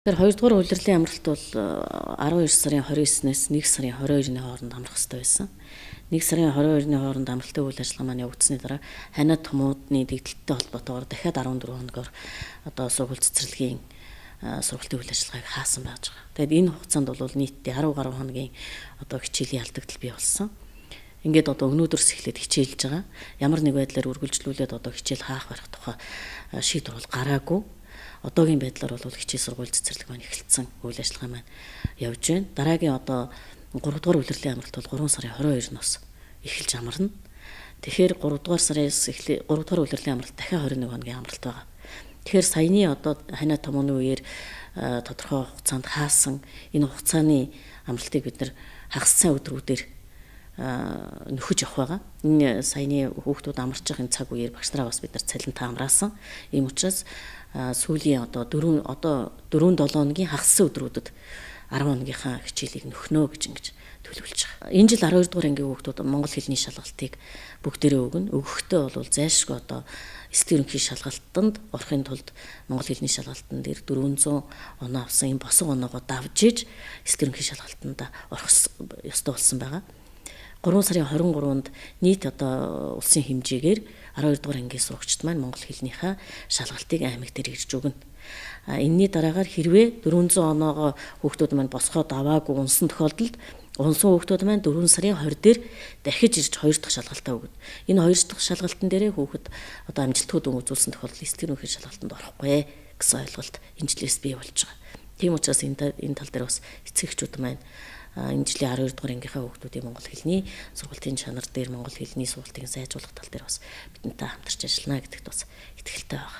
Тэгэхээр 2 дугаар улирлын амралт бол 12 сарын 29-ээс 1 сарын 22-ны хооронд амрах хэрэгтэй байсан. 1 сарын 22-ны хооронд амралтын үйл ажиллагаа маань явагдсны дараа ханиад томуудны дэгдэлттэй холбоотойгоор дахиад 14 хоногоор одоо сургууль цэцэрлэгийн сургалтын үйл ажиллагааг хаасан байж байгаа. Тэгэд энэ хугацаанд бол нийтдээ 10 гаруй хоногийн одоо хичээлийн алдагдал бий болсон. Ингээд одоо өнөөдөрс эхлээд хичээлж байгаа. Ямар нэг байдлаар үргэлжлүүлээд одоо хичээл хаах барих тухай шийдвэр бол гараагүй. Одоогийн байдлаар бол хичээл сургууль цэцэрлэг маань эхэлсэн үйл ажиллагаа маань явж байна. Дараагийн одоо 3 дугаар улирлын амралт бол 3 сарын 22-ноос эхэлж амарна. Тэгэхээр 3 дугаар сараас 3 дугаар улирлын амралт дахиад 21 хоногийн амралт байгаа. Тэгэхээр саяны одоо ханиад томооны үеэр тодорхой хугацаанд хаасан энэ хугацааны амралтыг бид нар хагас цай өдрүүдээр нөхөж явах байгаа. Энэ саяны хүүхдүүд амарч байгаа энэ цаг үеэр багш нараа бас бид нар цалинтаа амраасан. Ийм учраас сүүлийн одоо 4-7 хоногийн хагас өдрүүдэд 10 хоногийнхаа хичээлийг нөхнө гэж ингэж төлөвлөж байгаа. Энэ жил 12 дугаар ангийн хүүхдүүд монгол хэлний шалгалтыг бүгдээрээ өгнө. Өгөхдөө бол зайлшгүй одоо эсдийн ерөнхий шалгалтанд орохын тулд монгол хэлний шалгалтын дээр 400 оноо авсан энэ босго оноогоо давж иж эсдийн ерөнхий шалгалтанд орох ёстой болсон байгаа. 3 сарын 23-нд нийт одоо улсын хэмжээгээр 12 дугаар ангийн сурагчид маань монгол хэлнийхээ шалгалтыг аймаг дээр ирж өгнө. Энийний дараагаар хэрвээ 400 оноогоо хүүхдүүд маань босгоо даваагүй унсан тохиолдолд унсан хүүхдүүд маань 4 сарын 20 дээр дахиж ирж 2 дахь шалгалтаа өгнө. Энэ 2 дахь шалгалтын дээрээ хүүхэд одоо амжилтгүй дүн үзүүлсэн тохиолдолд эсдийн ерөнхий шалгалтанд орохгүй гэсэн ойлголт энэ жилээс бий болж байгаа. Тийм учраас энэ тал дээр бас эцэгчүүд маань энэ жилийн 12 дугаар ангийнхаа хүүхдүүдийн монгол хэлний сургалтын чанар дээр монгол хэлний сургалтыг сайжруулах тал дээр бас бидэнтэй хамтарч ажиллана гэдэгт бас итгэлтэй байна.